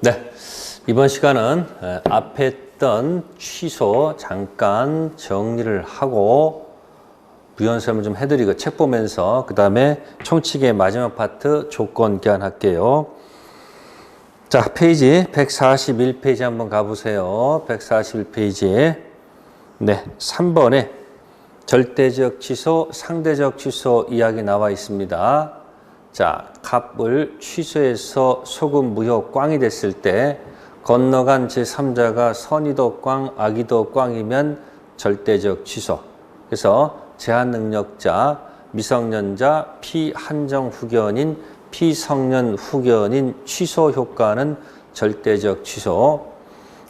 네, 이번 시간은 앞에 했던 취소 잠깐 정리를 하고 부연설문 좀 해드리고 책 보면서 그 다음에 총칙의 마지막 파트 조건 교환할게요. 자, 페이지 141페이지 한번 가보세요. 141페이지에 네, 3번에 절대적 취소, 상대적 취소 이야기 나와 있습니다. 자, 값을 취소해서 소금, 무효, 꽝이 됐을 때 건너간 제3자가 선이도 꽝, 악이도 꽝이면 절대적 취소. 그래서 제한 능력자, 미성년자, 피한정 후견인, 피성년 후견인 취소 효과는 절대적 취소.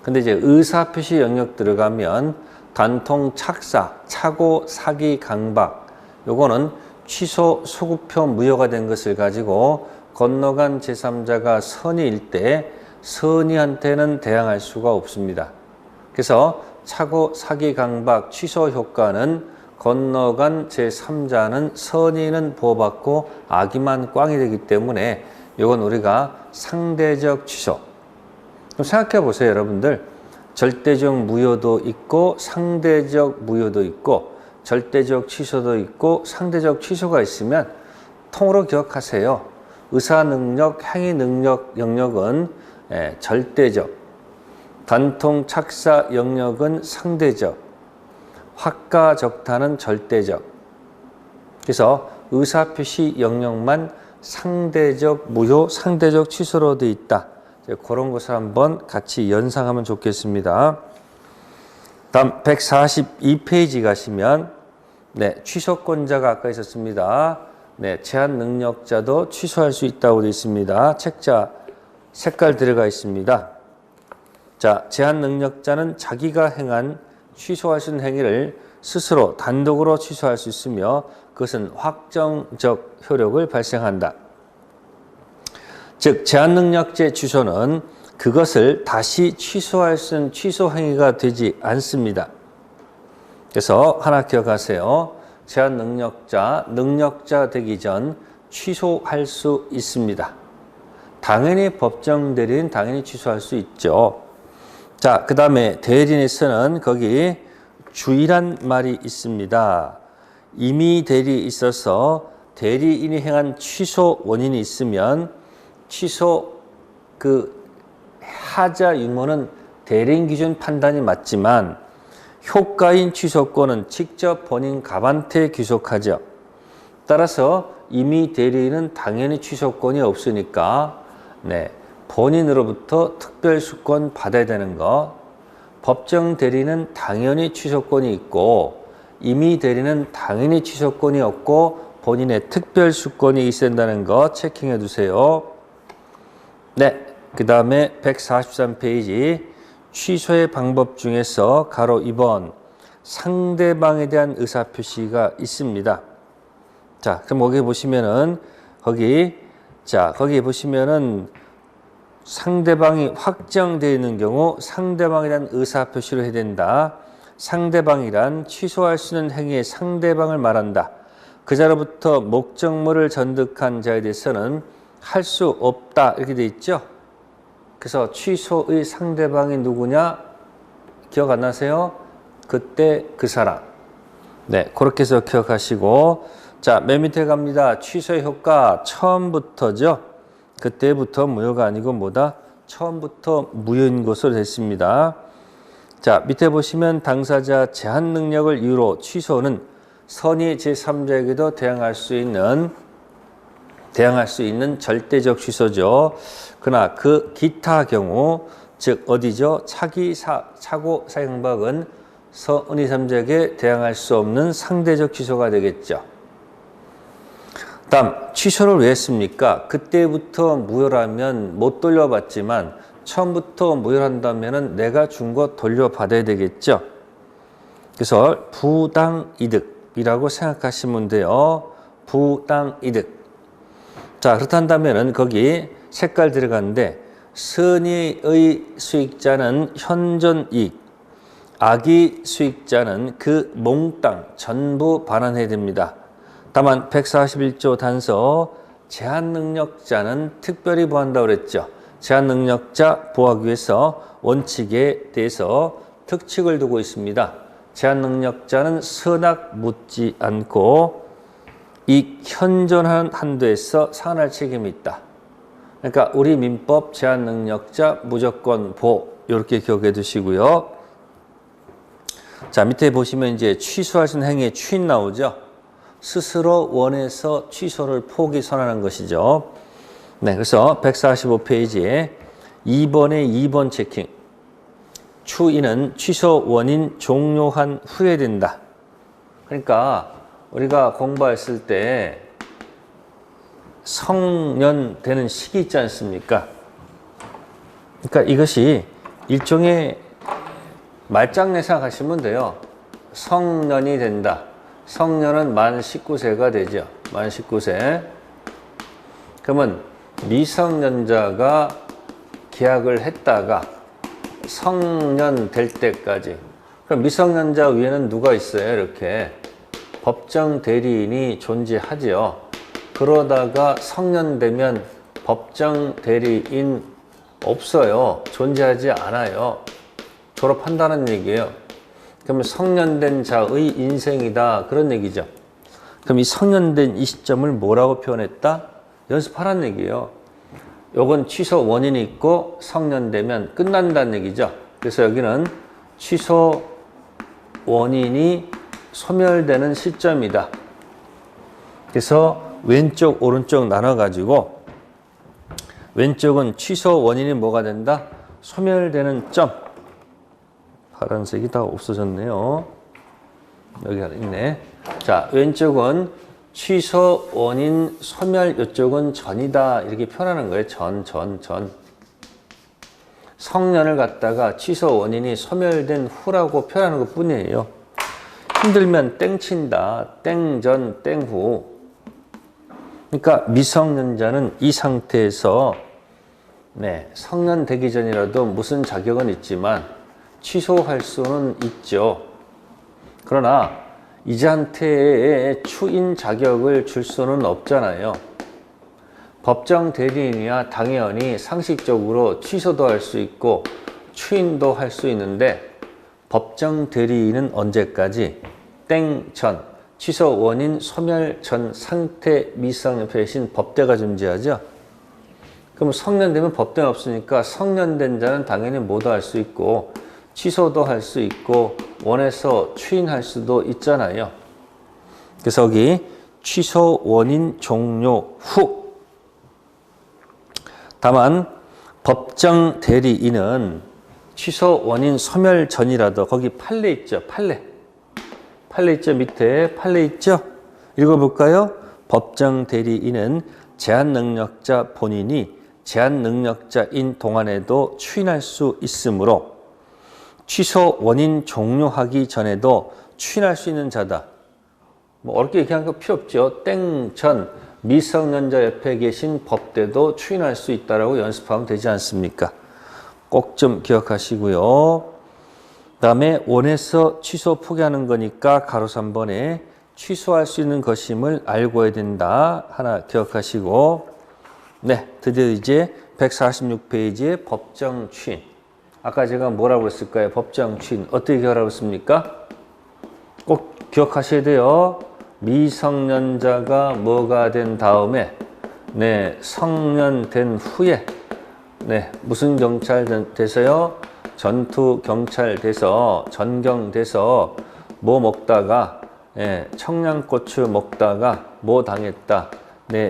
근데 이제 의사표시 영역 들어가면 단통, 착사, 착오, 사기, 강박 요거는 취소, 소급표 무효가 된 것을 가지고 건너간 제3자가 선의일 때 선의한테는 대항할 수가 없습니다. 그래서 착오, 사기, 강박, 취소 효과는 건너간 제3자는 선의는 보호받고 악의만 꽝이 되기 때문에 이건 우리가 상대적 취소. 그럼 생각해 보세요, 여러분들. 절대적 무효도 있고 상대적 무효도 있고 절대적 취소도 있고 상대적 취소가 있으면 통으로 기억하세요. 의사능력, 행위능력 영역은 절대적, 단통, 착사 영역은 상대적, 확가적타는 절대적. 그래서 의사표시 영역만 상대적 무효, 상대적 취소로 되어 있다. 그런 것을 한번 같이 연상하면 좋겠습니다. 다음 142페이지 가시면 네, 취소권자가 아까 있었습니다. 네, 제한 능력자도 취소할 수 있다고 되어 있습니다. 책자 색깔 들어가 있습니다. 자, 제한 능력자는 자기가 행한 취소할 수 있는 행위를 스스로 단독으로 취소할 수 있으며 그것은 확정적 효력을 발생한다. 즉, 제한 능력자의 취소는 그것을 다시 취소할 수 있는 취소 행위가 되지 않습니다. 그래서 하나 기억하세요. 제한 능력자 되기 전 취소할 수 있습니다. 당연히 법정 대리인 당연히 취소할 수 있죠. 자, 그 다음에 대리인에서는 거기 주의란 말이 있습니다. 임의 대리에 있어서 대리인이 행한 취소 원인이 있으면 취소 하자 유무는 대리인 기준 판단이 맞지만 효과인 취소권은 직접 본인 갑한테 귀속하죠. 따라서 임의 대리인은 당연히 취소권이 없으니까 네, 본인으로부터 특별수권 받아야 되는 거. 법정 대리는 당연히 취소권이 있고 임의 대리는 당연히 취소권이 없고 본인의 특별수권이 있어야 된다는 거 체킹해 두세요. 네. 그 다음에 143페이지 취소의 방법 중에서 가로 2번 상대방에 대한 의사표시가 있습니다. 자, 그럼 거기 보시면은 거기 보시면은 상대방이 확정되어 있는 경우 상대방에 대한 의사표시를 해야 된다. 상대방이란 취소할 수 있는 행위의 상대방을 말한다. 그 자로부터 목적물을 전득한 자에 대해서는 할 수 없다 이렇게 돼 있죠. 그래서 취소의 상대방이 누구냐? 기억 안 나세요? 그때 그 사람. 네, 그렇게 해서 기억하시고 자, 맨 밑에 갑니다. 취소의 효과 처음부터죠. 그때부터 무효가 아니고 뭐다? 처음부터 무효인 것으로 됐습니다. 자, 밑에 보시면 당사자 제한 능력을 이유로 취소는 선의 제3자에게도 대항할 수 있는 절대적 취소죠. 그러나 그 기타 경우 즉 어디죠? 착오, 사형박은 선의 3자에게 대항할 수 없는 상대적 취소가 되겠죠. 다음 취소를 왜 했습니까? 그때부터 무효라면 못 돌려받지만 처음부터 무효한다면 내가 준 거 돌려받아야 되겠죠. 그래서 부당이득이라고 생각하시면 돼요. 부당이득. 자, 그렇다면 거기 색깔 들어가는데 선의의 수익자는 현존이익, 악의 수익자는 그 몽땅 전부 반환해야 됩니다. 다만 141조 단서 제한 능력자는 특별히 보한다고 그랬죠. 제한 능력자 보호하기 위해서 원칙에 대해서 특칙을 두고 있습니다. 제한 능력자는 선악 묻지 않고 이 현존하는 한도에서 상환할 책임이 있다. 그러니까 우리 민법 제한 능력자 무조건 보호 이렇게 기억해 두시고요. 자, 밑에 보시면 이제 취소할 수 있는 행위의 추인 나오죠. 스스로 원해서 취소를 포기 선언한 것이죠. 네, 그래서 145페이지에 2번의 2번 체킹. 추인은 취소 원인 종료한 후에 된다. 그러니까 우리가 공부했을 때 성년 되는 시기 있지 않습니까? 그러니까 이것이 일종의 말장내 생각하시면 돼요. 성년이 된다. 성년은 만 19세가 되죠. 만 19세. 그러면 미성년자가 계약을 했다가 성년 될 때까지. 그럼 미성년자 위에는 누가 있어요? 이렇게 법정 대리인이 존재하죠. 그러다가 성년 되면 법정 대리인 없어요. 존재하지 않아요. 졸업한다는 얘기예요. 그러면 성년된 자의 인생이다. 그런 얘기죠. 그럼 이 성년된 이 시점을 뭐라고 표현했다? 연습하라는 얘기예요. 요건 취소 원인이 있고 성년되면 끝난다는 얘기죠. 그래서 여기는 취소 원인이 소멸되는 시점이다. 그래서 왼쪽 오른쪽 나눠가지고 왼쪽은 취소 원인이 뭐가 된다? 소멸되는 점. 파란색이 다 없어졌네요. 여기가 있네. 자, 왼쪽은 취소 원인 소멸, 이쪽은 전이다. 이렇게 표현하는 거예요. 전. 성년을 갖다가 취소 원인이 소멸된 후라고 표현하는 것 뿐이에요. 힘들면 땡친다. 땡전, 땡후. 그러니까 미성년자는 이 상태에서 성년 되기 전이라도 무슨 자격은 있지만 취소할 수는 있죠. 그러나 이자한테의 추인 자격을 줄 수는 없잖아요. 법정 대리인이야 당연히 상식적으로 취소도 할 수 있고 추인도 할 수 있는데 법정 대리인은 언제까지? 땡전, 취소 원인 소멸 전 상태 미성년 대신 법대가 존재하죠. 그럼 성년되면 법대는 없으니까 성년된 자는 당연히 뭐도 할 수 있고 취소도 할 수 있고 원해서 추인할 수도 있잖아요. 그래서 여기 취소 원인 종료 후. 다만 법정 대리인은 취소 원인 소멸 전이라도 거기 판례 있죠. 판례 있죠. 밑에 판례 있죠. 읽어볼까요? 법정 대리인은 제한 능력자 본인이 제한 능력자인 동안에도 추인할 수 있으므로 취소 원인 종료하기 전에도 추인할 수 있는 자다. 뭐 어렵게 얘기하는 거 필요 없죠. 땡전 미성년자 옆에 계신 법대도 추인할 수 있다라고 연습하면 되지 않습니까? 꼭 좀 기억하시고요. 그다음에 원해서 취소 포기하는 거니까 가로 3번에 취소할 수 있는 것임을 알고 해야 된다. 하나 기억하시고 네, 드디어 이제 146페이지에 법정 추인. 아까 제가 뭐라고 했을까요? 법정 추인. 어떻게 기억하라고 했습니까? 꼭 기억하셔야 돼요. 미성년자가 뭐가 된 다음에 성년 된 후에 무슨 경찰 돼서요? 전투 경찰 돼서 전경 돼서 뭐 먹다가 청양고추 먹다가 뭐 당했다.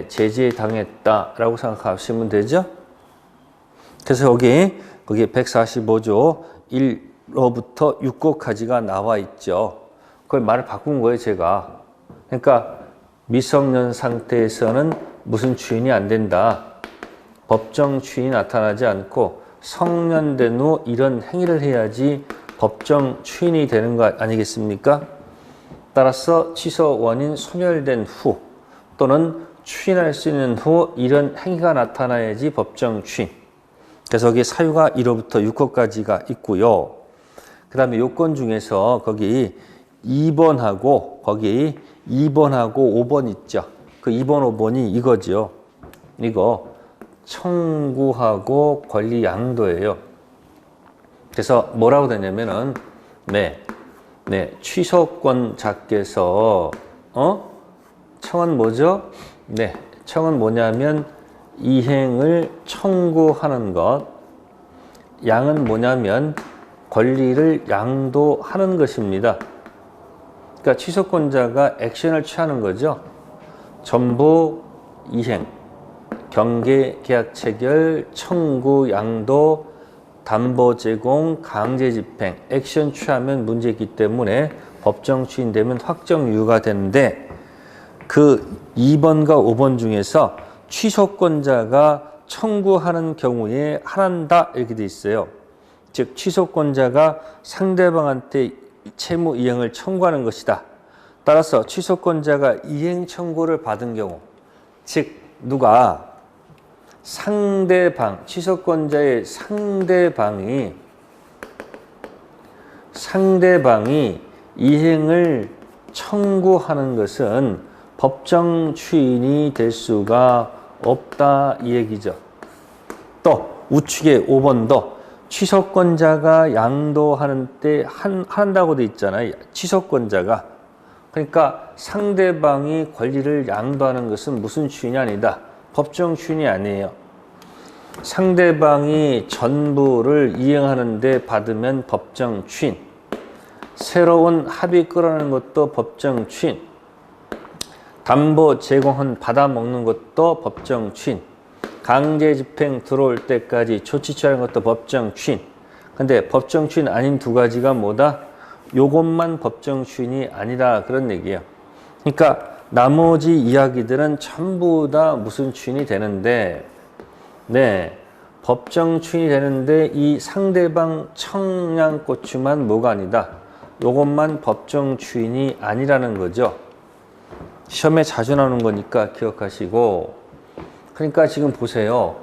제재 당했다라고 생각하시면 되죠. 그래서 거기 145조 1호부터 6호까지가 나와 있죠. 그걸 말을 바꾼 거예요, 제가. 그러니까 미성년 상태에서는 무슨 추인이 안 된다. 법정 추인이 나타나지 않고 성년된 후 이런 행위를 해야지 법정 추인이 되는 거 아니겠습니까? 따라서 취소 원인 소멸된 후 또는 추인할 수 있는 후 이런 행위가 나타나야지 법정 추인. 그래서 거기 사유가 1호부터 6호까지가 있고요. 그 다음에 요건 중에서 거기 2번하고 5번 있죠. 그 2번, 5번이 이거죠. 이거 청구하고 권리 양도예요. 그래서 뭐라고 되냐면은 취소권자께서 청은 뭐죠? 청은 뭐냐면 이행을 청구하는 것, 양은 뭐냐면 권리를 양도하는 것입니다. 그러니까 취소권자가 액션을 취하는 거죠. 전부 이행, 경계, 계약 체결, 청구, 양도, 담보 제공, 강제 집행, 액션 취하면 문제 있기 때문에 법정 추인되면 확정 유효가 되는데 그 2번과 5번 중에서 취소권자가 청구하는 경우에 하란다 이렇게 돼 있어요. 즉 취소권자가 상대방한테 채무 이행을 청구하는 것이다. 따라서 취소권자가 이행 청구를 받은 경우, 즉 누가 취소권자의 상대방이 이행을 청구하는 것은 법정 추인이 될 수가 없다 이 얘기죠. 또 우측에 5번도 취소권자가 양도하는 때 한다고 돼 있잖아요. 취소권자가. 그러니까 상대방이 권리를 양도하는 것은 무슨 추인이 아니다. 법정 추인이 아니에요. 상대방이 전부를 이행하는데 받으면 법정 추인. 새로운 합의 끌어내는 것도 법정 추인. 담보 제공한 받아먹는 것도 법정 추인. 강제 집행 들어올 때까지 조치 취하는 것도 법정 추인. 근데 법정 추인 아닌 두 가지가 뭐다? 요것만 법정 추인이 아니라 그런 얘기예요. 그러니까 나머지 이야기들은 전부 다 무슨 추인이 되는데 법정 추인이 되는데 이 상대방 청양고추만 뭐가 아니다. 요것만 법정 추인이 아니라는 거죠. 시험에 자주 나오는 거니까 기억하시고. 그러니까 지금 보세요.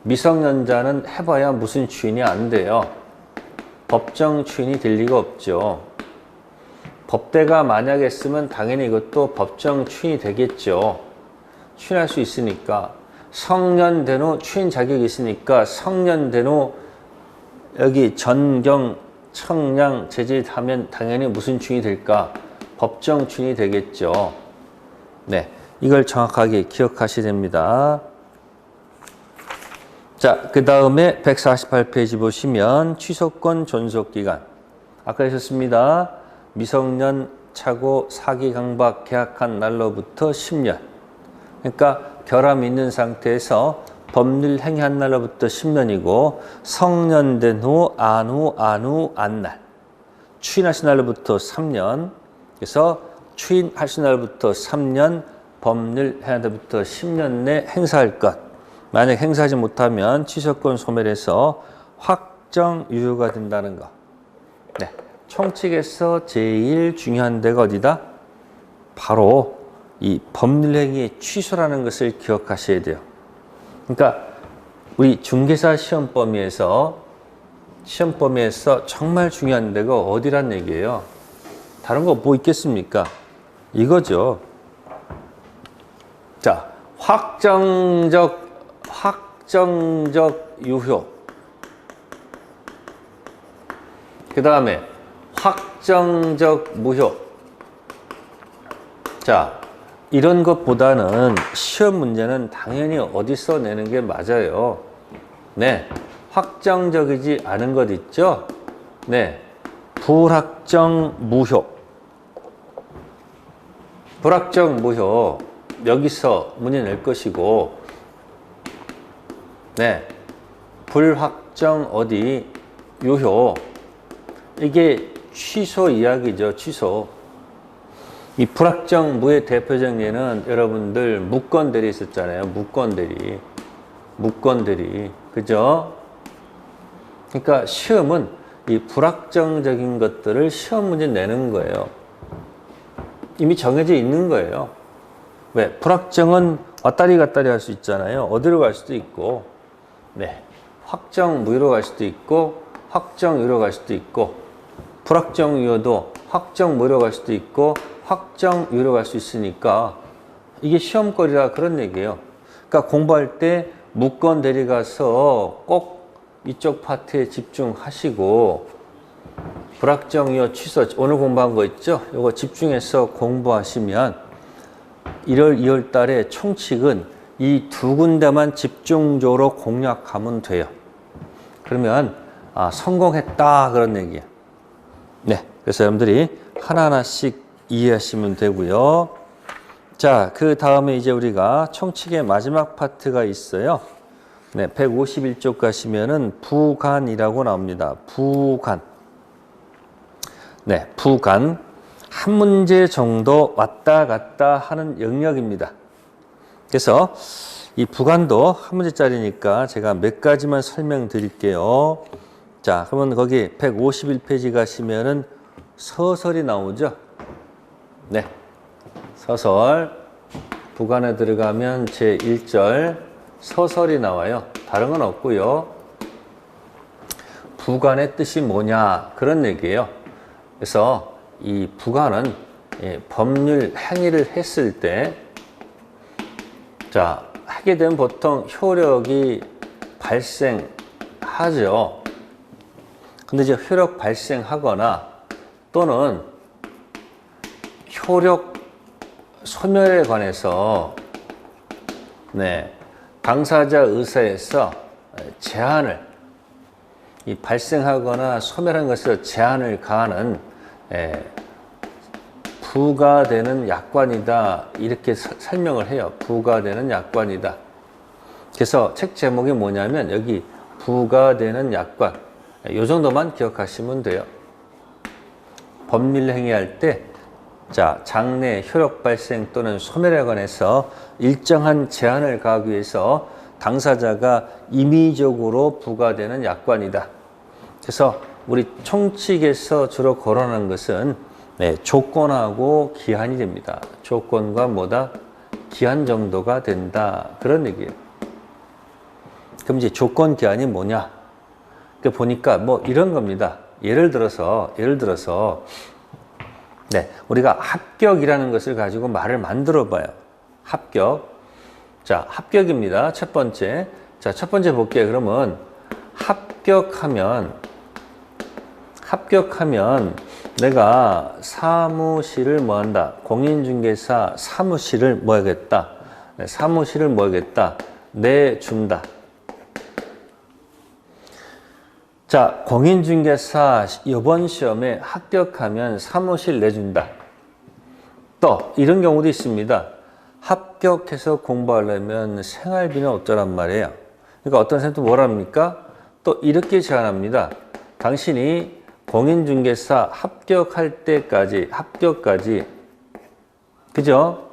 미성년자는 해봐야 무슨 추인이 안 돼요. 법정 추인이 될 리가 없죠. 법대가 만약에 했으면 당연히 이것도 법정 추인이 되겠죠. 추인할 수 있으니까. 성년된 후 추인 자격이 있으니까 성년된 후 여기 전경, 청량, 제재하면 당연히 무슨 추인이 될까? 법정 추인이 되겠죠. 이걸 정확하게 기억하셔야 됩니다. 자, 그 다음에 148페이지 보시면 취소권 존속기간. 아까 하셨습니다. 미성년 차고 사기 강박 계약한 날로부터 10년. 그러니까 결함이 있는 상태에서 법률 행위한 날로부터 10년이고 성년된 후, 안날. 추인하신 날로부터 3년. 그래서 추인하신 날부터 3년, 법률 행위한 날부터 10년 내 행사할 것. 만약 행사하지 못하면 취소권 소멸해서 확정 유효가 된다는 거. 총칙에서 제일 중요한 데가 어디다? 바로 이 법률행위의 취소라는 것을 기억하셔야 돼요. 그러니까 우리 중개사 시험 범위에서 정말 중요한 데가 어디란 얘기예요. 다른 거 뭐 있겠습니까? 이거죠. 자, 확정적 유효. 그 다음에 확정적 무효. 자, 이런 것보다는 시험 문제는 당연히 어디서 내는 게 맞아요. 확정적이지 않은 것 있죠? 불확정 무효. 불확정 무효. 여기서 문제 낼 것이고, 불확정 어디 유효. 이게 취소 이야기죠. 취소. 이 불확정 무의 대표적 예는 여러분들 무건대리 있었잖아요. 무건대리. 그죠? 그러니까 시험은 이 불확정적인 것들을 시험 문제 내는 거예요. 이미 정해져 있는 거예요. 왜? 불확정은 왔다리 갔다리 할 수 있잖아요. 어디로 갈 수도 있고, 확정 무효로 갈 수도 있고, 확정 유효로 갈 수도 있고, 불확정 유효도 확정 무효로 갈 수도 있고, 확정 유효로 갈 수 있으니까 이게 시험거리라 그런 얘기예요. 그러니까 공부할 때 무권 대리 가서 꼭 이쪽 파트에 집중하시고 불확정이요 취소 오늘 공부한 거 있죠? 이거 집중해서 공부하시면 1월, 2월 달에 총칙은 이 두 군데만 집중적으로 공략하면 돼요. 그러면 성공했다 그런 얘기예요. 네, 그래서 여러분들이 하나하나씩 이해하시면 되고요. 자, 그 다음에 이제 우리가 총칙의 마지막 파트가 있어요. 네, 151쪽 가시면은 부간이라고 나옵니다. 부간. 네, 부간. 한 문제 정도 왔다 갔다 하는 영역입니다. 그래서 이 부간도 한 문제짜리니까 제가 몇 가지만 설명드릴게요. 자, 그러면 거기 151페이지 가시면은 서설이 나오죠. 네, 서설. 부간에 들어가면 제1절 서설이 나와요. 다른 건 없고요. 부간의 뜻이 뭐냐 그런 얘기예요. 그래서 이 부간은 법률 행위를 했을 때 자, 하게 되면 보통 효력이 발생하죠. 근데 이제 효력 발생하거나 또는 효력 소멸에 관해서 당사자 의사에서 제한을 발생하거나 소멸한 것에서 제한을 가하는 부과되는 약관이다 이렇게 설명을 해요. 부과되는 약관이다. 그래서 책 제목이 뭐냐면 여기 부과되는 약관 이 정도만 기억하시면 돼요. 법률 행위할 때 자, 장래 효력 발생 또는 소멸에 관해서 일정한 제한을 가하기 위해서 당사자가 임의적으로 부과되는 약관이다. 그래서 우리 총칙에서 주로 거론하는 것은 조건하고 기한이 됩니다. 조건과 뭐다? 기한 정도가 된다. 그런 얘기예요. 그럼 이제 조건 기한이 뭐냐? 보니까 뭐 이런 겁니다. 예를 들어서 우리가 합격이라는 것을 가지고 말을 만들어 봐요. 합격. 자, 합격입니다. 첫 번째. 자, 첫 번째 볼게요. 그러면 합격하면 내가 사무실을 뭐 한다? 공인중개사 사무실을 뭐 하겠다? 사무실을 뭐 하겠다? 내준다. 자, 공인중개사 이번 시험에 합격하면 사무실 내준다. 또 이런 경우도 있습니다. 합격해서 공부하려면 생활비는 어쩌란 말이에요. 그러니까 어떤 사람도 뭐랍니까? 또 이렇게 제안합니다. 당신이 공인중개사 합격할 때까지 그죠?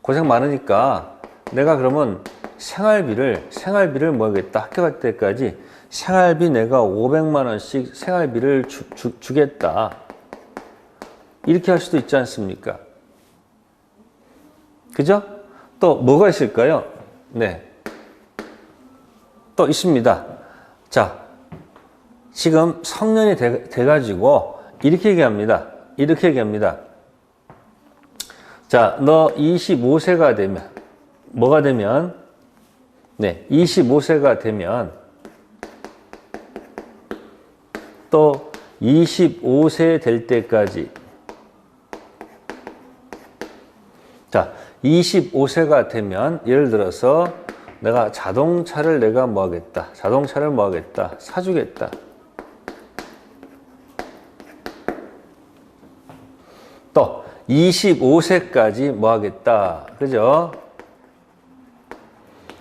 고생 많으니까 내가 그러면 생활비를 뭐 하겠다? 합격할 때까지 생활비 내가 500만 원씩 생활비를 주겠다. 이렇게 할 수도 있지 않습니까? 그죠? 또 뭐가 있을까요? 네. 또 있습니다. 자, 지금 성년이 돼가지고 이렇게 얘기합니다. 자, 너 25세가 되면 뭐가 되면 25세가 되면 또 25세 될 때까지 자, 25세가 되면 예를 들어서 내가 자동차를 뭐 하겠다. 사주겠다. 또 25세까지 뭐 하겠다. 그죠?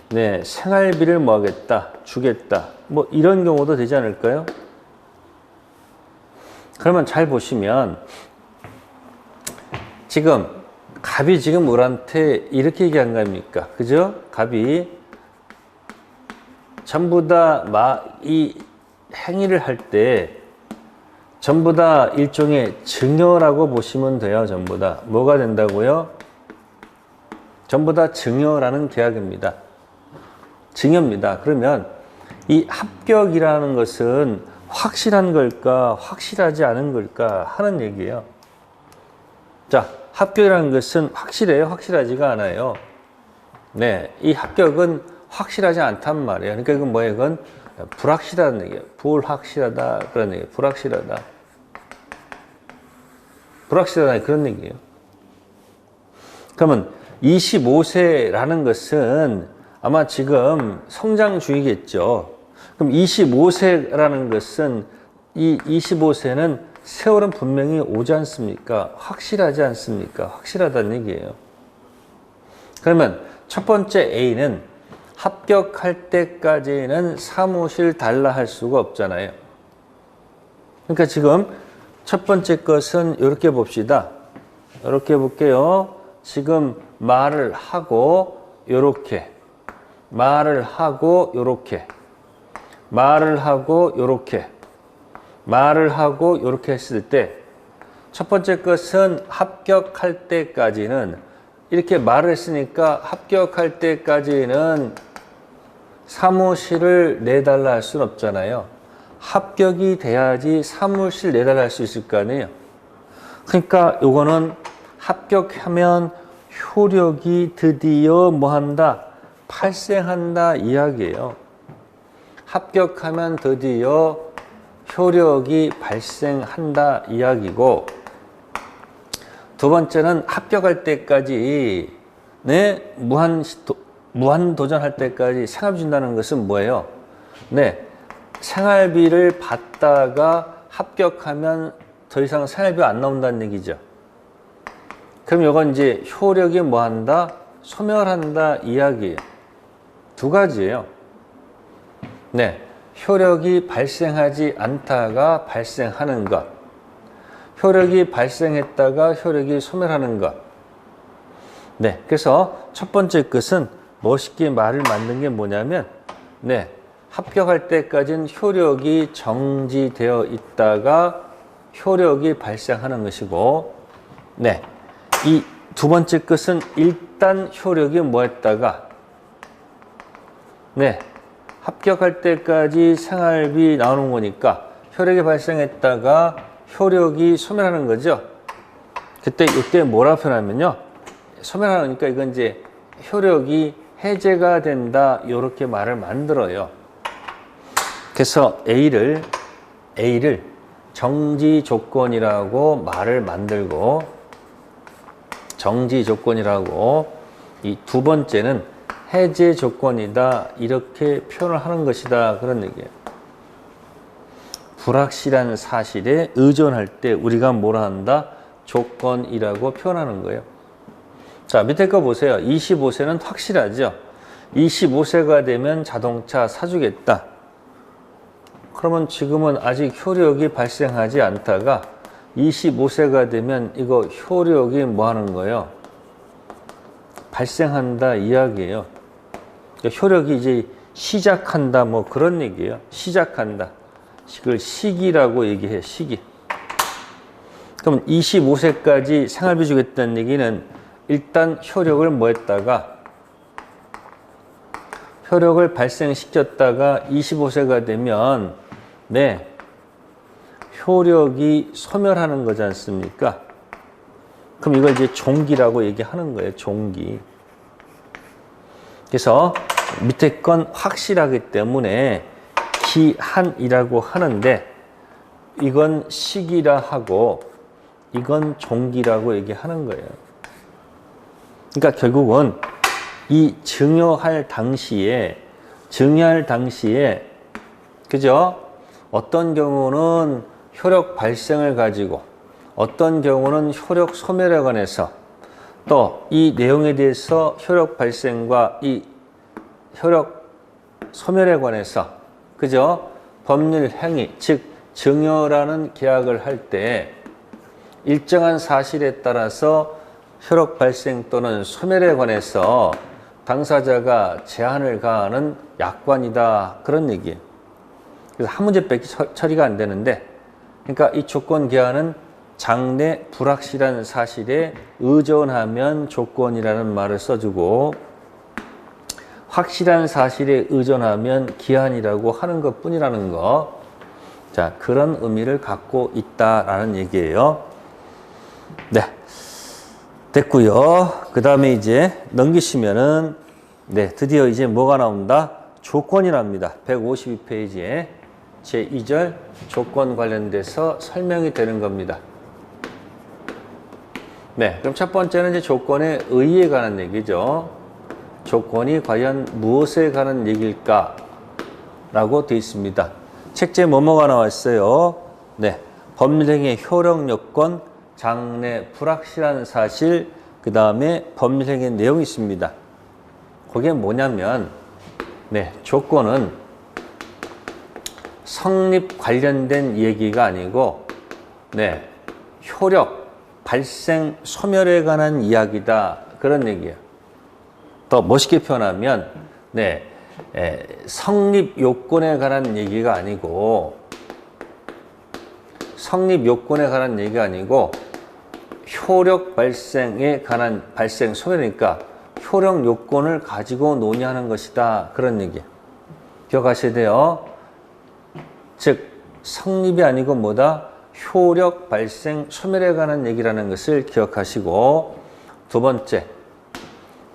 네, 생활비를 뭐 하겠다. 주겠다. 뭐 이런 경우도 되지 않을까요? 그러면 잘 보시면 지금 갑이 지금 을한테 이렇게 얘기한 거 아닙니까? 그죠? 갑이 전부 다 이 행위를 할 때 전부 다 일종의 증여라고 보시면 돼요. 전부 다. 뭐가 된다고요? 전부 다 증여라는 계약입니다. 증여입니다. 그러면 이 합격이라는 것은 확실한 걸까, 확실하지 않은 걸까 하는 얘기예요. 자, 합격이라는 것은 확실해요? 확실하지가 않아요. 네, 이 합격은 확실하지 않단 말이에요. 그러니까 이건 뭐예요? 이건 불확실하다는 얘기예요. 불확실하다 그런 얘기예요. 불확실하다. 불확실하다 그런 얘기예요. 그러면 25세라는 것은 아마 지금 성장 중이겠죠. 그럼 25세라는 것은 이 25세는 세월은 분명히 오지 않습니까? 확실하지 않습니까? 확실하다는 얘기예요. 그러면 첫 번째 A는 합격할 때까지는 사무실 달라 할 수가 없잖아요. 그러니까 지금 첫 번째 것은 이렇게 봅시다. 이렇게 볼게요. 지금 말을 하고 요렇게 말을 하고 요렇게 말을 하고 요렇게 말을 하고 요렇게 했을 때 첫 번째 것은 합격할 때까지는 이렇게 말을 했으니까 합격할 때까지는 사무실을 내달라 할 수는 없잖아요. 합격이 돼야지 사무실 내달라 할 수 있을 거 아니에요. 그러니까 요거는 합격하면 효력이 드디어 뭐한다? 발생한다 이야기예요. 합격하면 드디어 효력이 발생한다 이야기고, 두 번째는 합격할 때까지 무한 도전할 때까지 생활비 준다는 것은 뭐예요? 생활비를 받다가 합격하면 더 이상 생활비가 안 나온다는 얘기죠. 그럼 이건 이제 효력이 뭐한다? 소멸한다 이야기예요. 두 가지예요. 효력이 발생하지 않다가 발생하는 것, 효력이 발생했다가 효력이 소멸하는 것. 그래서 첫 번째 것은 멋있게 말을 만든 게 뭐냐면, 합격할 때까지는 효력이 정지되어 있다가 효력이 발생하는 것이고, 이 두 번째 것은 일단 효력이 뭐였다가, 합격할 때까지 생활비 나오는 거니까 효력이 발생했다가 효력이 소멸하는 거죠. 이때 뭐라 표현하면요. 소멸하니까 이건 이제 효력이 해제가 된다. 이렇게 말을 만들어요. 그래서 A를 정지 조건이라고 말을 만들고, 정지 조건이라고, 이 두 번째는 해제 조건이다 이렇게 표현을 하는 것이다 그런 얘기예요. 불확실한 사실에 의존할 때 우리가 뭐라 한다? 조건이라고 표현하는 거예요. 자, 밑에 거 보세요. 25세는 확실하죠. 25세가 되면 자동차 사주겠다. 그러면 지금은 아직 효력이 발생하지 않다가 25세가 되면 이거 효력이 뭐 하는 거예요? 발생한다 이야기예요. 효력이 이제 시작한다 뭐 그런 얘기예요. 시작한다. 그걸 시기라고 얘기해. 시기. 그럼 25세까지 생활비 주겠다는 얘기는 일단 효력을 뭐 했다가, 효력을 발생시켰다가 25세가 되면 효력이 소멸하는 거지 않습니까? 그럼 이걸 이제 종기라고 얘기하는 거예요. 종기. 그래서 밑에 건 확실하기 때문에 기한이라고 하는데, 이건 시기라 하고 이건 종기라고 얘기하는 거예요. 그러니까 결국은 이 증여할 당시에 그죠? 어떤 경우는 효력 발생을 가지고, 어떤 경우는 효력 소멸에 관해서, 또 이 내용에 대해서 효력 발생과 이 효력 소멸에 관해서, 그죠? 법률 행위, 즉 증여라는 계약을 할 때 일정한 사실에 따라서 효력 발생 또는 소멸에 관해서 당사자가 제한을 가하는 약관이다 그런 얘기예요. 그래서 한 문제밖에 처리가 안 되는데, 그러니까 이 조건 기한은 장래 불확실한 사실에 의존하면 조건이라는 말을 써주고, 확실한 사실에 의존하면 기한이라고 하는 것 뿐이라는 거. 자, 그런 의미를 갖고 있다라는 얘기예요. 됐고요. 그 다음에 이제 넘기시면은 네, 드디어 이제 뭐가 나온다? 조건이 납니다. 152페이지에 제2절 조건 관련돼서 설명이 되는 겁니다. 네, 그럼 첫 번째는 이제 조건의 의의에 관한 얘기죠. 조건이 과연 무엇에 관한 얘기일까? 라고 되어 있습니다. 책제 뭐뭐가 나와 있어요. 네, 법률행위의 효력 요건, 장래, 불확실한 사실, 그 다음에 법률행위의 내용이 있습니다. 그게 뭐냐면, 네, 조건은 성립 관련된 얘기가 아니고, 네, 효력, 발생, 소멸에 관한 이야기다. 그런 얘기예요. 더 멋있게 표현하면, 네, 성립 요건에 관한 얘기가 아니고, 성립 요건에 관한 얘기가 아니고, 효력 발생에 관한 발생, 소멸이니까 효력 요건을 가지고 논의하는 것이다. 그런 얘기예요. 기억하셔야 돼요. 즉, 성립이 아니고 뭐다? 효력 발생, 소멸에 관한 얘기라는 것을 기억하시고, 두 번째,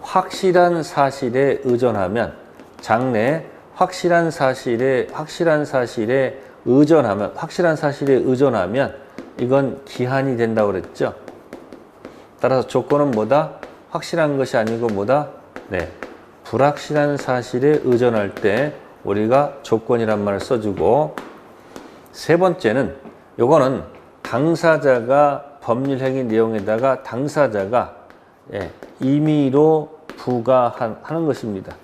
확실한 사실에 의존하면, 장래 확실한 사실에 의존하면 이건 기한이 된다고 그랬죠. 따라서 조건은 뭐다? 확실한 것이 아니고 뭐다? 네, 불확실한 사실에 의존할 때 우리가 조건이란 말을 써주고, 세 번째는 요거는 당사자가 법률행위 내용에다가 당사자가 임의로 부과하는 것입니다.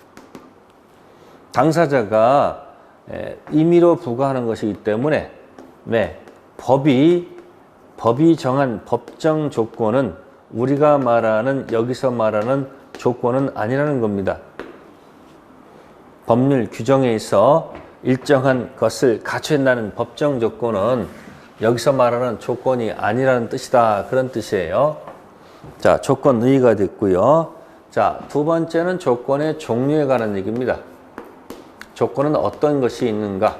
당사자가 임의로 부과하는 것이기 때문에 네, 법이 정한 법정 조건은 우리가 말하는, 여기서 말하는 조건은 아니라는 겁니다. 법률 규정에 있어 일정한 것을 갖춘다는 법정 조건은 여기서 말하는 조건이 아니라는 뜻이다. 그런 뜻이에요. 자, 조건 의의가 됐고요. 자, 두 번째는 조건의 종류에 관한 얘기입니다. 조건은 어떤 것이 있는가?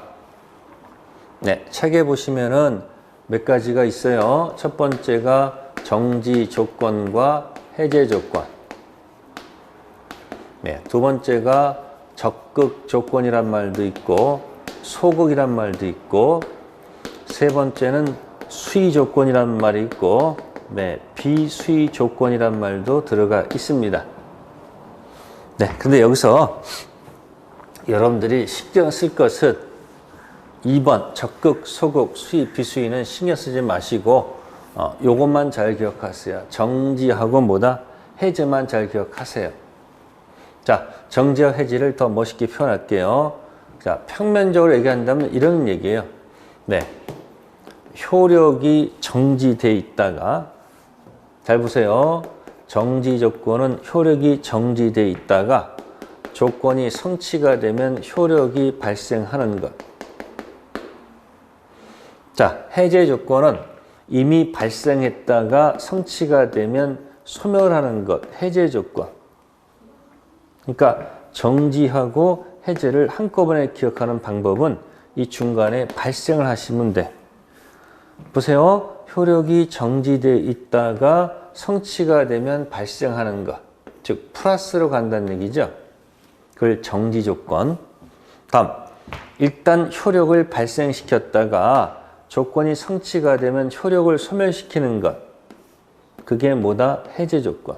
네, 책에 보시면은 몇 가지가 있어요. 첫 번째가 정지 조건과 해제 조건. 네, 두 번째가 적극 조건이란 말도 있고, 소극이란 말도 있고, 세 번째는 수의 조건이란 말이 있고, 네, 비수의 조건이란 말도 들어가 있습니다. 네, 근데 여기서 여러분들이 신경 쓸 것은 2번 적극, 소극, 수의, 비수의는 신경 쓰지 마시고 요것만 잘 기억하세요. 정지하고 뭐다? 해제만 잘 기억하세요. 자, 정지와 해제를 더 멋있게 표현할게요. 자, 평면적으로 얘기한다면 이런 얘기예요. 네, 효력이 정지돼 있다가, 잘 보세요. 정지 조건은 효력이 정지돼 있다가 조건이 성취가 되면 효력이 발생하는 것. 자, 해제 조건은 이미 발생했다가 성취가 되면 소멸하는 것, 해제 조건. 그러니까 정지하고 해제를 한꺼번에 기억하는 방법은 이 중간에 발생을 하시면 돼. 보세요. 효력이 정지되어 있다가 성취가 되면 발생하는 것. 즉, 플러스로 간다는 얘기죠. 그걸 정지 조건. 다음, 일단 효력을 발생시켰다가 조건이 성취가 되면 효력을 소멸시키는 것. 그게 뭐다? 해제 조건.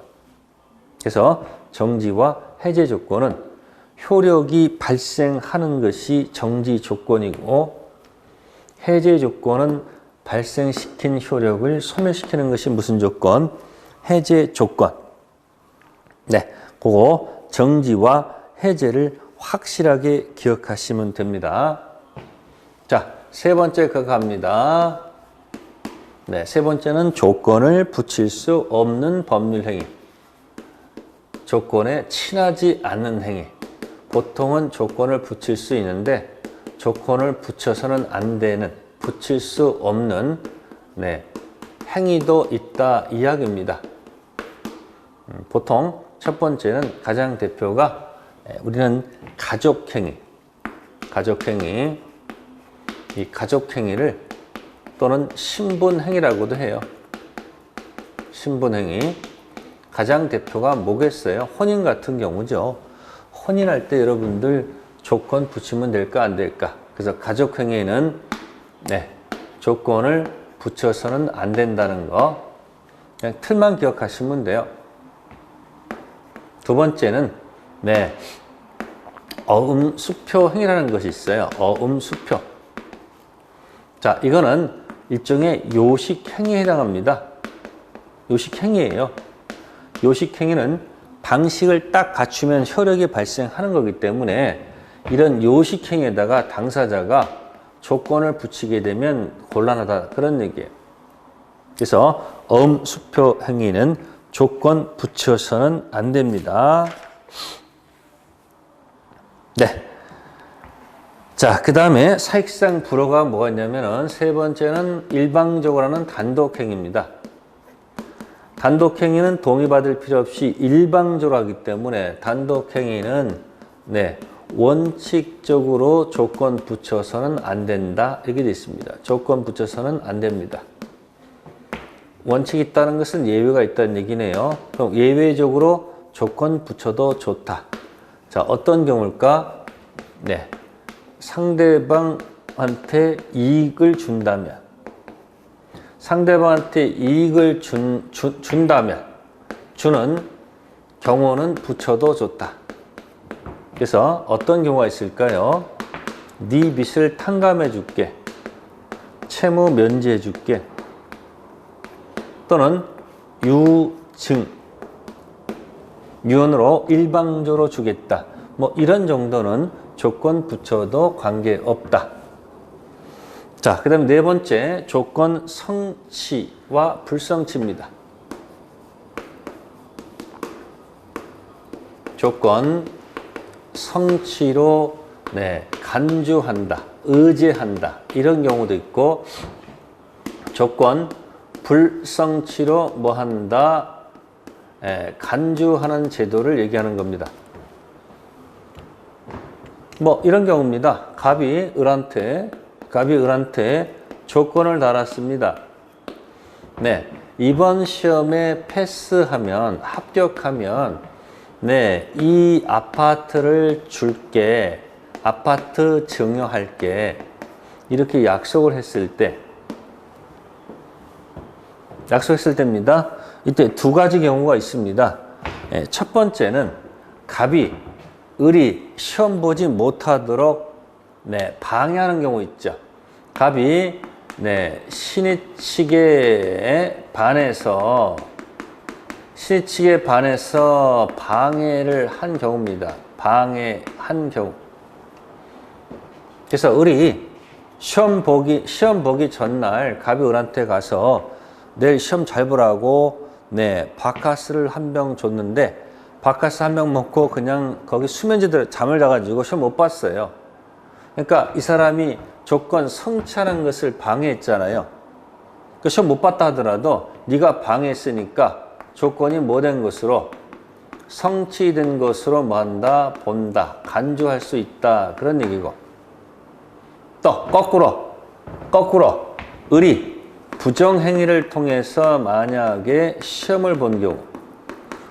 그래서 정지와 해제 조건은 효력이 발생하는 것이 정지 조건이고, 해제 조건은 발생시킨 효력을 소멸시키는 것이 무슨 조건? 해제 조건. 네, 그거 정지와 해제를 확실하게 기억하시면 됩니다. 자, 세 번째 거 갑니다. 네, 세 번째는 조건을 붙일 수 없는 법률 행위. 조건에 친하지 않는 행위. 보통은 조건을 붙일 수 있는데 조건을 붙여서는 안 되는, 붙일 수 없는 행위도 있다 이야기입니다. 보통 첫 번째는 가장 대표가 우리는 가족행위. 이 가족행위를 또는 신분행위라고도 해요. 신분행위. 가장 대표가 뭐겠어요? 혼인 같은 경우죠. 혼인할 때 여러분들 조건 붙이면 될까 안 될까? 그래서 가족행위에는 네, 조건을 붙여서는 안 된다는 거 그냥 틀만 기억하시면 돼요. 두 번째는 네, 어음수표 행위라는 것이 있어요. 어음수표. 자, 이거는 일종의 요식행위에 해당합니다. 요식행위예요. 요식행위는 방식을 딱 갖추면 효력이 발생하는 거기 때문에 이런 요식행위에다가 당사자가 조건을 붙이게 되면 곤란하다 그런 얘기예요. 그래서 어음수표 행위는 조건 붙여서는 안 됩니다. 네. 자, 그 다음에 사익상 불허가 뭐가 있냐면은 세 번째는 일방적으로 하는 단독행위입니다. 단독행위는 동의받을 필요 없이 일방적으로 하기 때문에 단독행위는 네, 원칙적으로 조건 붙여서는 안 된다 이렇게 되어 있습니다. 조건 붙여서는 안 됩니다. 원칙이 있다는 것은 예외가 있다는 얘기네요. 그럼 예외적으로 조건 붙여도 좋다. 자, 어떤 경우일까? 네, 상대방한테 이익을 준다면 상대방한테 이익을 준다면 주는 경우는 붙여도 좋다. 그래서 어떤 경우가 있을까요? 네 빚을 탕감해 줄게. 채무 면제해 줄게. 또는 유증, 유언으로 일방적으로 주겠다. 뭐 이런 정도는 조건 붙여도 관계없다. 자, 그 다음에 네 번째 조건 성취와 불성취입니다. 조건 성취로 네, 간주한다, 의제한다 이런 경우도 있고 조건 불성취로 뭐 한다, 간주하는 제도를 얘기하는 겁니다. 뭐 이런 경우입니다. 갑이 을한테 조건을 달았습니다. 네, 이번 시험에 패스하면 합격하면 네, 이 아파트를 줄게, 아파트 증여할게 이렇게 약속을 했을 때입니다. 이때 두 가지 경우가 있습니다. 첫 번째는 갑이 을이 시험 보지 못하도록 네, 방해하는 경우 있죠. 갑이 네, 신의치계에 반해서 방해를 한 경우입니다. 방해한 경우. 그래서 을이 시험 보기 전날 갑이 을한테 가서 내일 시험 잘 보라고 네, 바카스를 한 병 줬는데 바카스 한 병 먹고 그냥 거기 수면제대로 잠을 자가지고 시험 못 봤어요. 그러니까 이 사람이 조건 성취하는 것을 방해했잖아요. 그 시험 못 봤다 하더라도 네가 방해했으니까 조건이 뭐 된 것으로 성취된 것으로 뭐 한다, 본다, 간주할 수 있다 그런 얘기고 또 거꾸로 을이 부정행위를 통해서 만약에 시험을 본 경우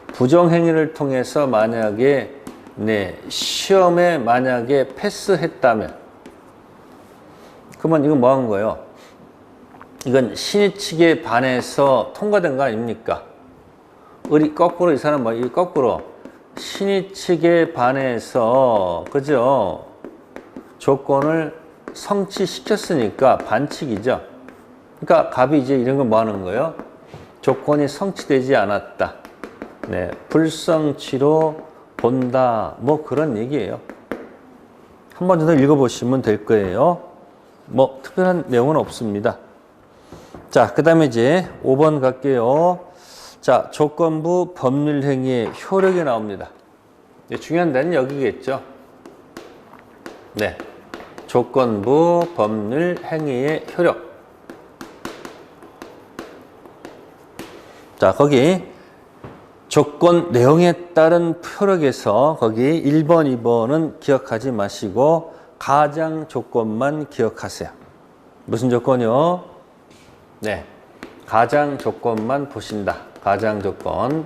부정행위를 통해서 만약에 네, 시험에 만약에 패스했다면 그러면 이건 뭐 한 거예요? 이건 신의치계에 반해서 통과된 거 아닙니까? 을이 거꾸로 이 사람 이 거꾸로 신의치계에 반해서 그죠? 조건을 성취시켰으니까 반칙이죠. 그러니까 갑이 이제 이런 걸 뭐 하는 거예요? 조건이 성취되지 않았다. 네, 불성취로 본다. 뭐 그런 얘기예요. 한 번 더 읽어보시면 될 거예요. 뭐 특별한 내용은 없습니다. 자, 그 다음에 이제 5번 갈게요. 자, 조건부 법률행위의 효력이 나옵니다. 중요한 데는 여기겠죠. 네, 조건부 법률행위의 효력. 자, 거기 조건 내용에 따른 효력에서 거기 1번, 2번은 기억하지 마시고 가장 조건만 기억하세요. 무슨 조건이요? 네, 가장 조건만 보신다. 가장 조건.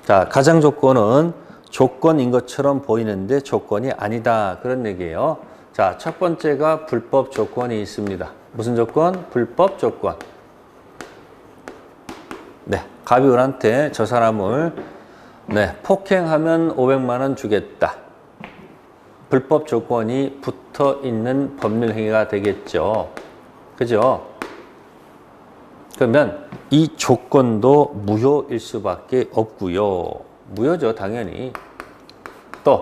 자, 가장 조건은 조건인 것처럼 보이는데 조건이 아니다. 그런 얘기예요. 자, 첫 번째가 불법 조건이 있습니다. 무슨 조건? 불법 조건. 네, 갑이을한테 저 사람을 폭행하면 500만 원 주겠다. 불법 조건이 붙어 있는 법률 행위가 되겠죠. 그죠? 그러면 이 조건도 무효일 수밖에 없고요. 무효죠, 당연히. 또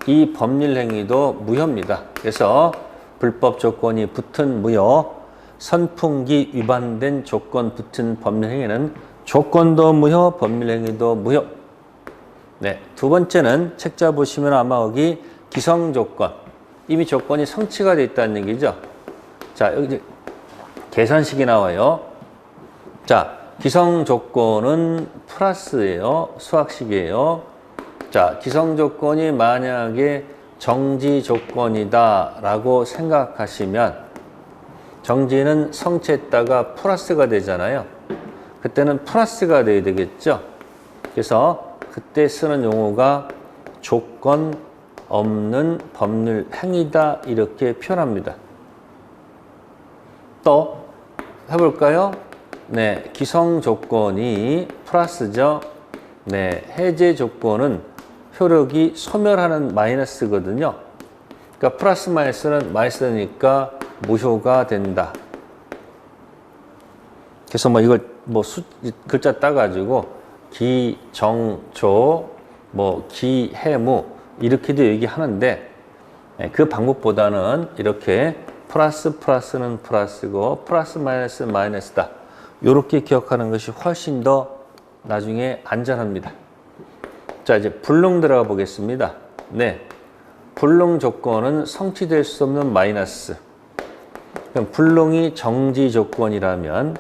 이 법률 행위도 무효입니다. 그래서 불법 조건이 붙은 무효, 선풍기 위반된 조건 붙은 법률 행위는 조건도 무효, 법률 행위도 무효. 네, 두 번째는 책자 보시면 아마 여기 기성 조건. 이미 조건이 성취가 되어 있다는 얘기죠. 자, 여기 이제 계산식이 나와요. 자, 기성 조건은 플러스예요. 수학식이에요. 자, 기성 조건이 만약에 정지 조건이다라고 생각하시면 정지는 성취했다가 플러스가 되잖아요. 그때는 플러스가 돼야 되겠죠. 그래서 그때 쓰는 용어가 조건 없는 법률 행위다 이렇게 표현합니다. 또 해볼까요? 네, 기성 조건이 플러스죠. 네, 해제 조건은 효력이 소멸하는 마이너스거든요. 그러니까 플러스 마이너스는 마이너스니까 무효가 된다. 그래서 뭐 이걸 뭐 글자 따가지고 기정조, 뭐 기해무 이렇게도 얘기하는데 그 방법보다는 이렇게 플러스는 플러스고 플러스 마이너스는 마이너스다. 이렇게 기억하는 것이 훨씬 더 나중에 안전합니다. 자, 이제 불능 들어가 보겠습니다. 네, 불능 조건은 성취될 수 없는 마이너스. 그럼 불능이 정지 조건이라면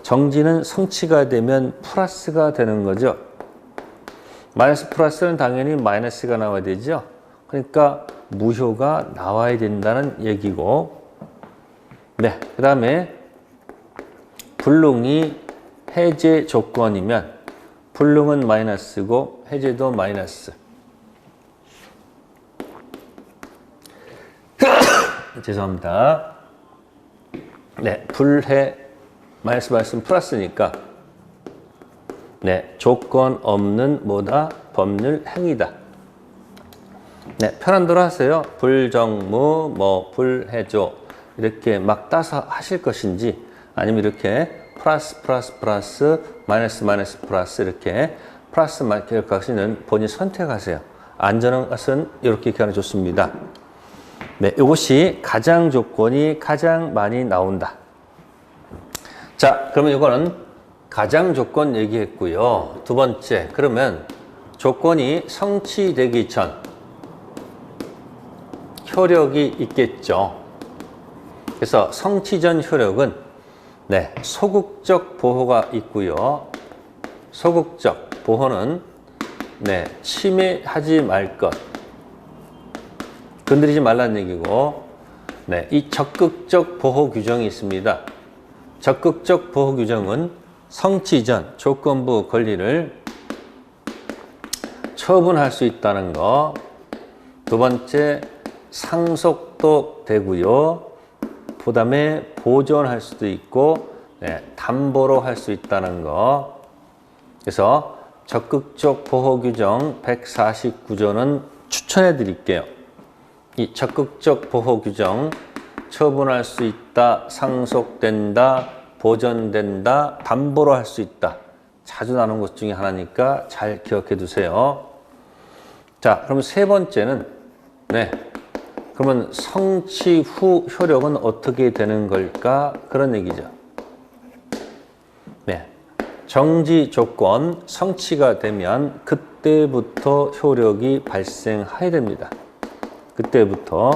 정지는 성취가 되면 플러스가 되는 거죠. 마이너스 플러스는 당연히 마이너스가 나와야 되죠. 그러니까 무효가 나와야 된다는 얘기고, 네, 그 다음에 불능이 해제 조건이면 불능은 마이너스고 해제도 마이너스. 죄송합니다. 네, 불해 마이너스 플러스니까 네, 조건 없는 뭐다? 법률 행위다. 네, 편한 대로 하세요. 불정무, 뭐 불해조 이렇게 막 따서 하실 것인지 아니면 이렇게 플러스 마이너스 플러스 이렇게 플러스 마이너스 이렇게 하시는 본인 선택하세요. 안전한 것은 이렇게 하는 게 좋습니다. 네, 이것이 가장 조건이 가장 많이 나온다. 자, 그러면 이거는 가장 조건 얘기했고요. 두 번째, 그러면 조건이 성취되기 전 효력이 있겠죠. 그래서 성취 전 효력은 네, 소극적 보호가 있고요. 소극적 보호는 네, 침해하지 말 것, 건드리지 말라는 얘기고, 네, 이 적극적 보호 규정이 있습니다. 적극적 보호 규정은 성취 전 조건부 권리를 처분할 수 있다는 거. 두 번째, 상속도 되고요. 그 다음에 보존할 수도 있고, 네, 담보로 할 수 있다는 거. 그래서 적극적 보호 규정 149조는 추천해 드릴게요. 이 적극적 보호 규정 처분할 수 있다, 상속된다, 보존된다, 담보로 할 수 있다. 자주 나오는 것 중에 하나니까 잘 기억해 두세요. 자, 그럼 세 번째는 네, 그러면 성취 후 효력은 어떻게 되는 걸까? 그런 얘기죠. 네, 정지 조건 성취가 되면 그때부터 효력이 발생해야 됩니다. 그때부터.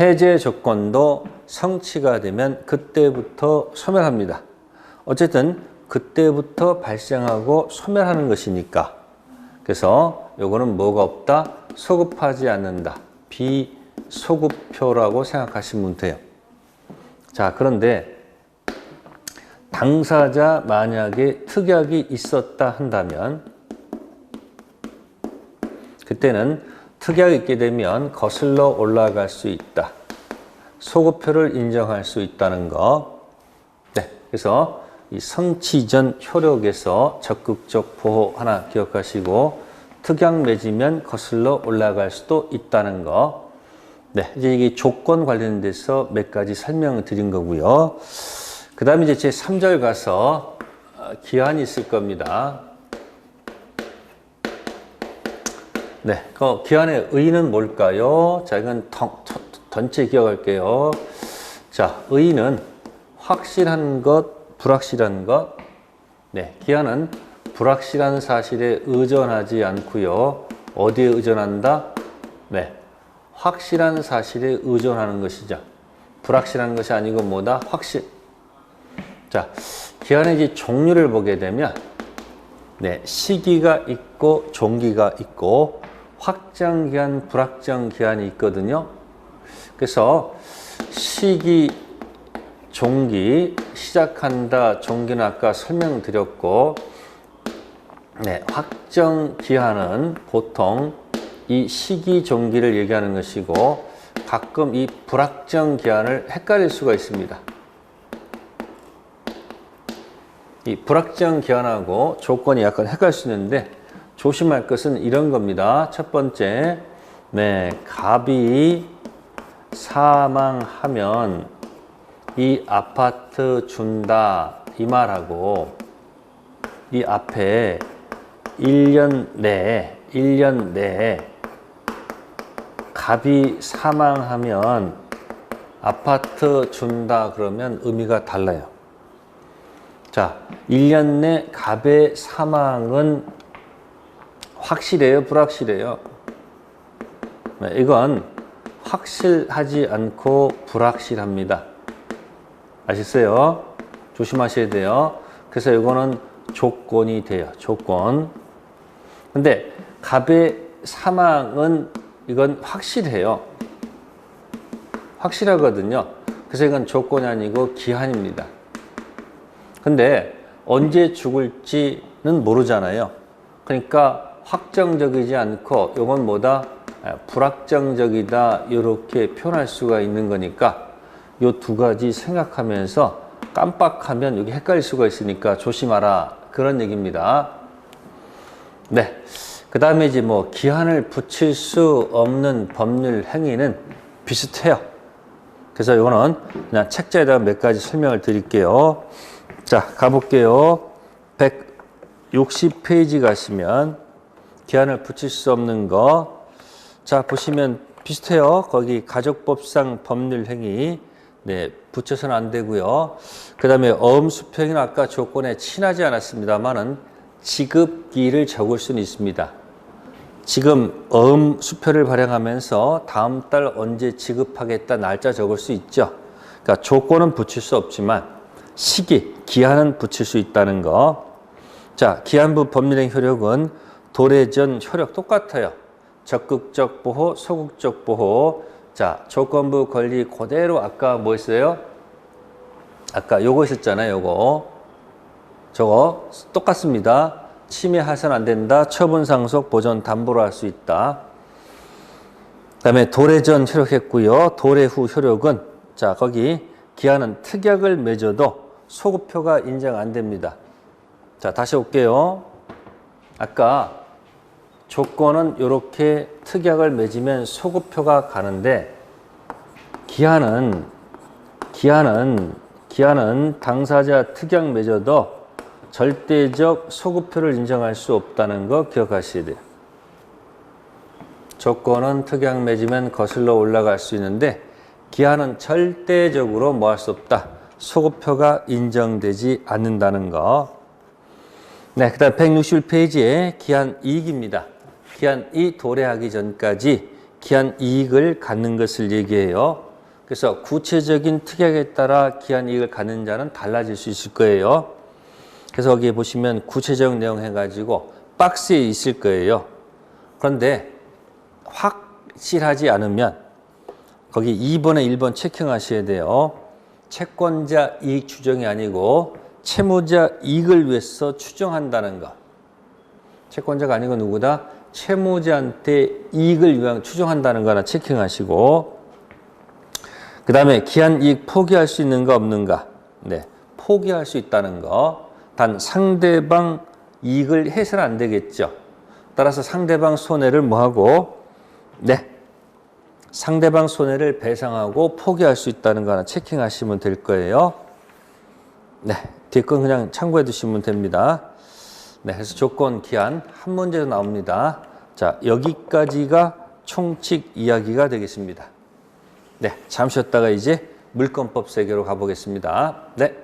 해제 조건도 성취가 되면 그때부터 소멸합니다. 어쨌든 그때부터 발생하고 소멸하는 것이니까. 그래서 요거는 뭐가 없다? 소급하지 않는다. 비소급표라고 생각하시면 돼요. 자, 그런데 당사자 만약에 특약이 있었다 한다면 그때는 특약이 있게 되면 거슬러 올라갈 수 있다. 소급표를 인정할 수 있다는 거. 네, 그래서 이 성취전 효력에서 적극적 보호 하나 기억하시고 특약 맺으면 거슬러 올라갈 수도 있다는 거. 네, 이제 이게 조건 관련돼서 몇 가지 설명을 드린 거고요. 그 다음에 이제 제 3절 가서 기한이 있을 겁니다. 네, 그 기한의 의의는 뭘까요? 자, 이건 전체 기억할게요. 자, 의의는 확실한 것, 불확실한 것. 네, 기한은 불확실한 사실에 의존하지 않고요. 어디에 의존한다? 네, 확실한 사실에 의존하는 것이죠. 불확실한 것이 아니고 뭐다? 확실. 자, 기한의 이제 종류를 보게 되면 네, 시기가 있고 종기가 있고 확정 기한, 불확정 기한이 있거든요. 그래서 시기, 종기, 시작한다, 종기는 아까 설명드렸고, 네, 확정 기한은 보통 이 시기, 종기를 얘기하는 것이고, 가끔 이 불확정 기한을 헷갈릴 수가 있습니다. 이 불확정 기한하고 조건이 약간 헷갈릴 수 있는데, 조심할 것은 이런 겁니다. 첫 번째, 네, 갑이 사망하면 이 아파트 준다 이 말하고 이 앞에 1년 내에 갑이 사망하면 아파트 준다 그러면 의미가 달라요. 자, 1년 내 갑의 사망은 확실해요? 불확실해요? 네, 이건 확실하지 않고 불확실합니다. 아시겠어요? 조심하셔야 돼요. 그래서 이거는 조건이 돼요. 조건. 근데 갑의 사망은 이건 확실해요. 확실하거든요. 그래서 이건 조건이 아니고 기한입니다. 근데 언제 죽을지는 모르잖아요. 그러니까 확정적이지 않고 이건 뭐다? 불확정적이다 이렇게 표현할 수가 있는 거니까 이 두 가지 생각하면서 깜빡하면 여기 헷갈릴 수가 있으니까 조심하라 그런 얘기입니다. 네, 그 다음에 이제 뭐 기한을 붙일 수 없는 법률 행위는 비슷해요. 그래서 이거는 그냥 책자에다가 몇 가지 설명을 드릴게요. 자, 가볼게요. 160페이지 가시면 기한을 붙일 수 없는 거. 자, 보시면 비슷해요. 거기 가족법상 법률 행위. 네, 붙여서는 안 되고요. 그 다음에 어음수평은 아까 조건에 친하지 않았습니다만은 지급기를 적을 수는 있습니다. 지금 어음수표를 발행하면서 다음 달 언제 지급하겠다 날짜 적을 수 있죠. 그러니까 조건은 붙일 수 없지만 시기, 기한은 붙일 수 있다는 거. 자, 기한부 법률행 효력은 도래전 효력 똑같아요. 적극적 보호, 소극적 보호. 자, 조건부 권리 그대로 아까 뭐 했어요? 아까 요거 있었잖아요. 요거. 저거 똑같습니다. 침해해서는 안 된다. 처분 상속 보전 담보로 할 수 있다. 그다음에 도래전 효력했고요. 도래 후 효력은 자, 거기 기한은 특약을 맺어도 소급표가 인정 안 됩니다. 자, 다시 올게요. 아까 조건은 이렇게 특약을 맺으면 소급표가 가는데 기한은 당사자 특약 맺어도 절대적 소급표를 인정할 수 없다는 거 기억하셔야 돼요. 조건은 특약 맺으면 거슬러 올라갈 수 있는데 기한은 절대적으로 뭐 할 수 없다. 소급표가 인정되지 않는다는 거. 네, 그 다음 161페이지에 기한 이익입니다. 기한 이익 도래하기 전까지 기한 이익을 갖는 것을 얘기해요. 그래서 구체적인 특약에 따라 기한 이익을 갖는 자는 달라질 수 있을 거예요. 그래서 여기 보시면 구체적 내용 해가지고 박스에 있을 거예요. 그런데 확실하지 않으면 거기 2번에 1번 체킹하셔야 돼요. 채권자 이익 추정이 아니고 채무자 이익을 위해서 추정한다는 거. 채권자가 아니고 누구다? 채무자한테 이익을 요양 추정한다는 거 하나 체킹하시고, 그 다음에 기한 이익 포기할 수 있는가 없는가. 네, 포기할 수 있다는 거. 단 상대방 이익을 해서는 안 되겠죠. 따라서 상대방 손해를 뭐하고, 네, 상대방 손해를 배상하고 포기할 수 있다는 거 하나 체킹하시면 될 거예요. 네, 뒤에 건 그냥 참고해 두시면 됩니다. 네, 그래서 조건, 기한 한 문제도 나옵니다. 자, 여기까지가 총칙 이야기가 되겠습니다. 네, 잠시 쉬었다가 이제 물권법 세계로 가보겠습니다. 네.